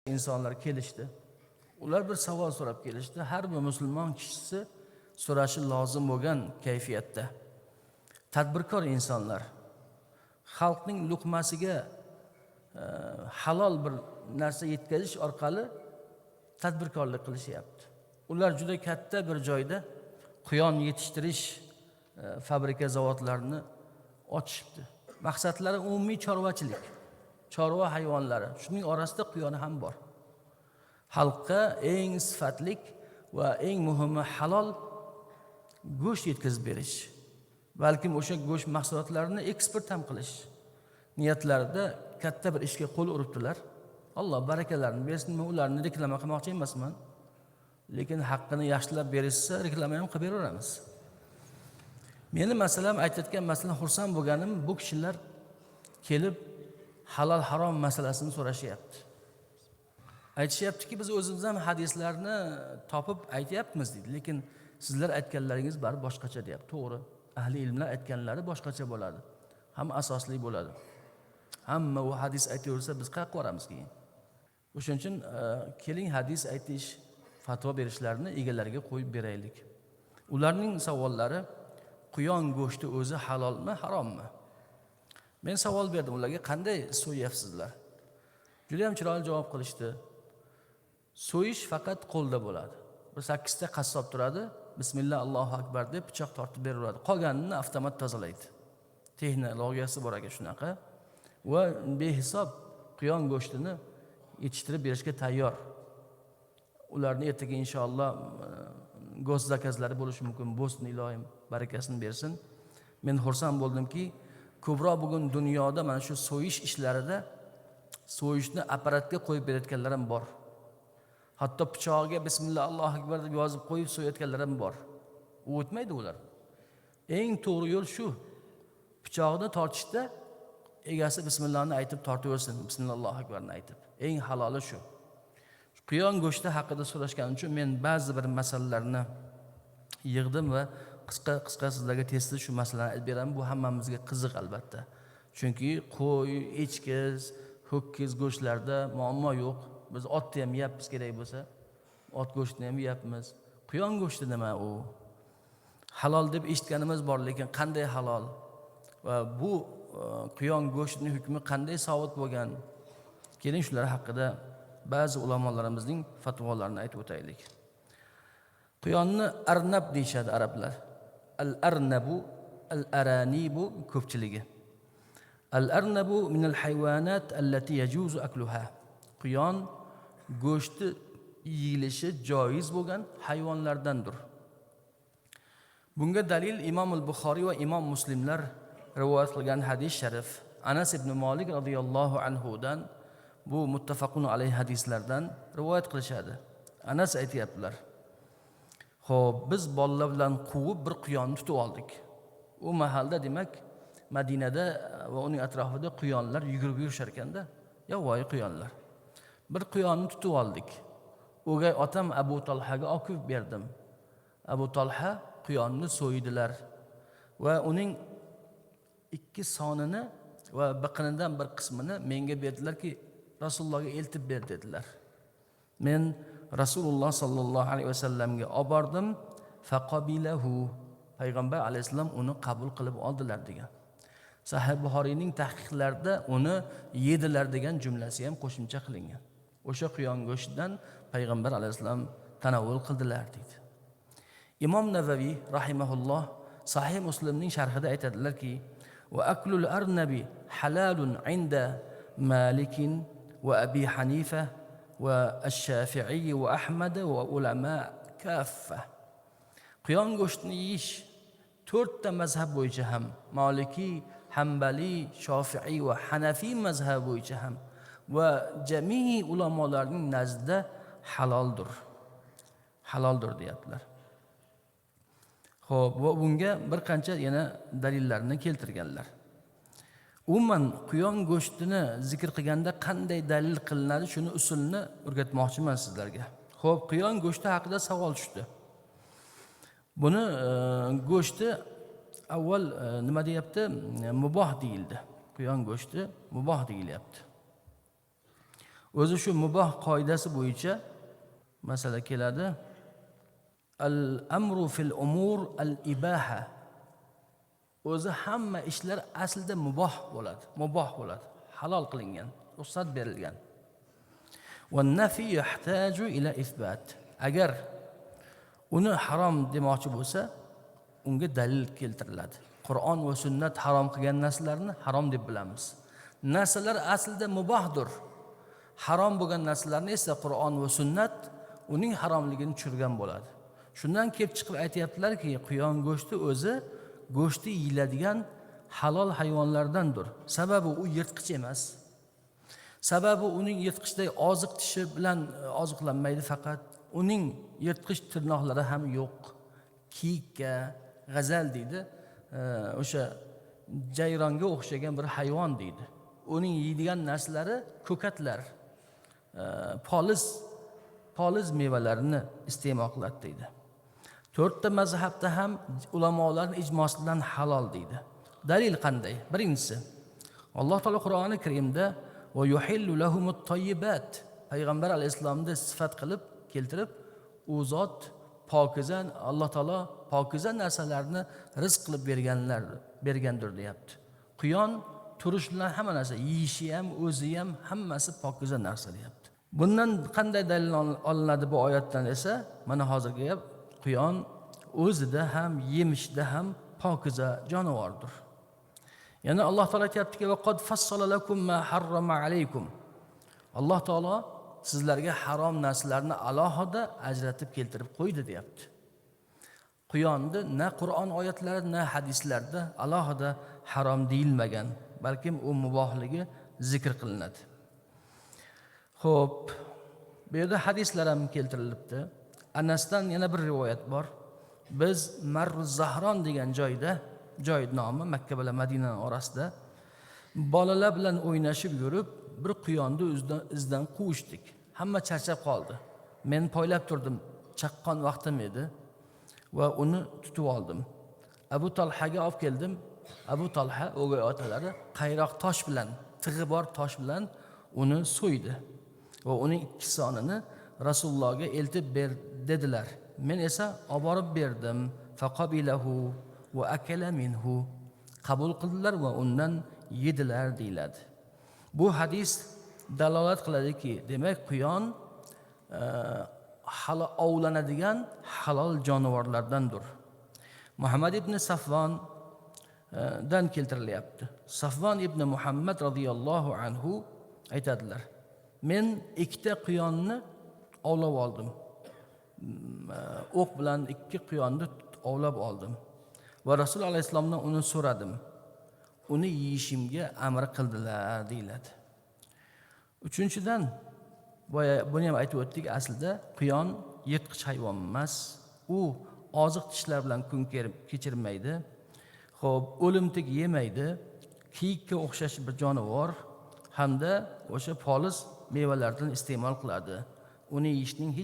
insonlar kelishdi. Ular bir savol so'rab kelishdi. Har bir musulmon kishisi so'rashi lozim bo'lgan kayfiyatda. Tadbirkor insonlar xalqning luqmasiga halol bir narsa yetkazish orqali tadbirkorlik qilishyapti. Ular juda katta bir joyda quyon yetishtirish fabrika zavodlarini ochishibdi. Maqsadlari umumiy chorvachilik, chorva hayvonlari. Shuning orasida quyon ham bor. Xalqqa eng sifatlik va eng muhimi halol go'sht yetkazib berish. Balkim o'sha go'sht mahsulotlarini eksport ham qilish niyatlarida katta bir ishga qo'l uribdilar. Alloh barakalarini bersin. Men ularni reklama qilmoqchi emasman. Lekin haqqini yaxshilab berishsa, reklama ham qilib beraveramiz. Meni masalam aytayotgan masalan xursand bo'lganim, bu kishilar kelib halol harom masalasini so'rashyapti. Aytishyaptiki, biz o'zimiz ham hadislarni topib aytyapmiz deydi, lekin sizlar aytganlaringiz bari boshqacha deyapti. To'g'ri. Ahli ilmlar aytganlari boshqacha bo'ladi. Ham asosli bo'ladi. Hamma u hadis aytaversa biz qayerga boramiz keyin? O'shuning uchun keling hadis aytish, fatvo berishlarini egalariga qo'yib beraylik. Ularning savollari: quyon go'shti o'zi halolmi, harommi? Men savol berdim ularga, qanday so'yapsizlar? Juda ham chiroyli javob qilishdi. So'yish faqat qo'lda bo'ladi. Bir 8 ta qassob turadi, bismillah Allohu akbar deb pichoq tortib beraveradi. Qolganini avtomat tozalaydi. Texnologiyasi bor ekan shunaqa. Va behisob quyon go'shtini yetishtirib berishga tayyor. Ularni ertaga inshaalloh go'sht zakazlari bo'lishi mumkin. Bo'lsin, ilohim barakasini bersin. Men xursand bo'ldimki, ko'proq bugun dunyoda mana shu so'yish ishlarida so'yishni apparatga qo'yib berayotganlar ham bor. Hatto pichog'iga bismillah Allohu akbar deb yozib qo'yib so'yayotganlar ham bor. U o'tmaydi ular. Eng to'g'ri yo'l shu. Pichoqni tortishda egasi bismillahni aytib tortaversin, bismillallohu akbarni aytib. Eng haloli shu. Quyon go'shti haqida so'rashganim uchun men ba'zi bir masalalarni yig'dim va qisqa sizlarga tezda shu masalani aytib beraman. Bu hammamizga qiziq albatta. Chunki qo'y, echkiz, ho'kiz go'shtlarda muammo yo'q. Biz otni ham yeyapmiz kerak bo'lsa, ot go'shtini ham yeyapmiz. Quyon go'shti nima u? Halol deb eshitganimiz bor, lekin qanday halol? Va bu quyon go'shtining hukmi qanday sobit bo'lgan? Keling shular haqida ba'zi ulamolarimizning fatvolarini aytib o'taylik. Quyonni arnab deyshadi arablar. Al-arnabu, al-aranibu ko'pchiligi. Al-arnabu min al-hayvanat allati yajuzu akluha. Quyon go'shti yeyilishi joiz bo'lgan hayvonlardandir. Bunga dalil Imom al-Buxoriy va Imom Muslimlar rivoyat qilgan hadis sharif. Anas ibn Malik radhiyallohu anhu dan bu muttafaqun alayhi hadislardan rivoyat qilishadi. Anas aytayaptilar: "Xo'p, biz bolalar bilan quvib bir quyonni tutib oldik. U mahalda demak Madinada va uning atrofida quyonlar yugurib yurishar ekanda, yovvoyi quyonlar. Bir quyonni tutib oldik. O'gay otam Abu Talhaga olib berdim. Abu Talha quyonni so'ydilar va uning 2 sonini va biqinidan bir qismini menga berdilarki, Rasulullohga eltib ber dedilar. Men Rasululloh sallallohu alayhi vasallamga olib bordim, faqabilahu. Payg'ambar alayhisalom uni qabul qilib oldilar degan. Sahih Buxoriyning tahqiqlarida uni yedilar degan jumlasi ham qo'shimcha qilingan. O'sha quyon go'shtidan Payg'ambar alayhisalom tanovul qildilar deydi. Imom Navaviy rahimahulloh Sahih Muslimning sharhida aytadilarki: "Va aklul arnabi halalun 'inda Malikin va Abi Hanifa va Ash-Shafi'i va Ahmad va ulama kaffa." Quyon go'shtini yeyish 4 ta mazhab bo'yicha ham, Maliki, Hanbali, Shofi'i va Hanafi mazhab bo'yicha ham va jamiiy ulamolarning nazdida haloldir. Haloldir deyaptilar. Xo'p, va bunga bir qancha yana dalillarni keltirganlar. Umuman quyon go'shtini zikr qilganda qanday dalil qilinadi, shuni usulni o'rgatmoqchiman sizlarga. Xo'p, quyon go'shti haqida savol tushdi. Buni go'shti avval nima deyapti? Muboh deyildi. Quyon go'shti muboh deyilyapti. O'zi shu muboh qoidasi bo'yicha masala keladi. Al-amru fil umur al-ibaha. O'zi hamma ishlar aslida muboh bo'ladi. Halol qilingan, ruxsat berilgan. Va nafi yahtaju ila isbat. Agar uni harom demoqchi bo'lsa, unga dalil keltiriladi. Qur'on va sunnat harom qilgan narsalarni harom deb bilamiz. Narsalar aslida mubohdir. Harom bo'lgan narsalarni esa Qur'on va sunnat uning haromligini tushirgan bo'ladi. Shundan kelib chiqib aytayaptilarki, quyon go'shti o'zi go'shti yeyiladigan halol hayvonlardandir. Sababi u yirtqich emas. Sababi uning yirtqichday oziq tishi bilan oziqlanmaydi faqat. Uning yirtqich tirnoqlari ham yo'q. Kiyikka, g'azal deydi. O'sha jayronga o'xshagan bir hayvon deydi. Uning yeydigan narsalari ko'katlar, poliz mevalarini iste'mol qiladi deydi. 4 ta mazhabda ham ulamolarning ijmosidan halol deydi. Dalil qanday? Birinchisi, Alloh taolo Qur'oni Karimda va yuhillu lahumut tayyibat, payg'ambar alayhisolamni sifat qilib keltirib, u zot pokiza, Alloh taolo pokiza narsalarni rizq qilib bergandir deyapti. Quyon turish bilan hamma narsa, yeyishi ham, o'zi ham hammasi pokiza narsa deyapti. Bundan qanday dalil olinadi bu oyatdan esa, mana hozirgi gap, quyon o'zida ham, yemishda ham pokiza jonivordir. Yana Alloh taolo aytibdiki, va qad fassala lakum ma harrama alaykum. Alloh taolo sizlarga harom narsalarni alohida ajratib keltirib qo'ydi deyapti. Quyonni na Qur'on oyatlari, na hadislarda alohida harom deyilmagan, balkim u mubohligi zikr qilinadi. Xo'p, bu yerda hadislar ham keltirilibdi. Anasdan yana bir rivoyat bor. Biz Marruz Zahron degan joy nomi Makka bilan Madina orasida bolalar bilan o'ynashib yurib, bir quyonni izdan quvishdik. Hamma charchab qoldi. Men poylab turdim. Chaqqon vaqtim edi va uni tutib oldim. Abu Talhaga olib keldim. Abu Talha o'g'ay otalari qayroq tosh bilan, tig'i bor tosh bilan uni so'ydi va uning 2 sonini Rasulullohga eltib ber dedilar. Men esa olib borib berdim. Faqabilahu va akala minhu. Qabul qildilar va undan yedilar deyiladi. Bu hadis dalolat qiladiki, demak quyon ovlanadigan halol jonivorlardandir. Muhammad ibn Safvon dan keltirilyapti. Safvon ibn Muhammad radhiyallohu anhu aytadilar: Men 2 ta quyonni ovlab oldim. O'q bilan 2 quyonni ovlab oldim. Va Rasul alayhisolamdan uni so'radim. Uni yeyishimga amr qildilar deyiladi. Uchinchidan, buni ham aytib o'tdik, aslida quyon yirtqich hayvon emas. U oziq tishlar bilan kun kechirmaydi. Xo'p, o'limtik yemaydi. Kiyikka o'xshash bir jonivor hamda o'sha poliz mevalardan iste'mol qiladi. Uni yeyishning hech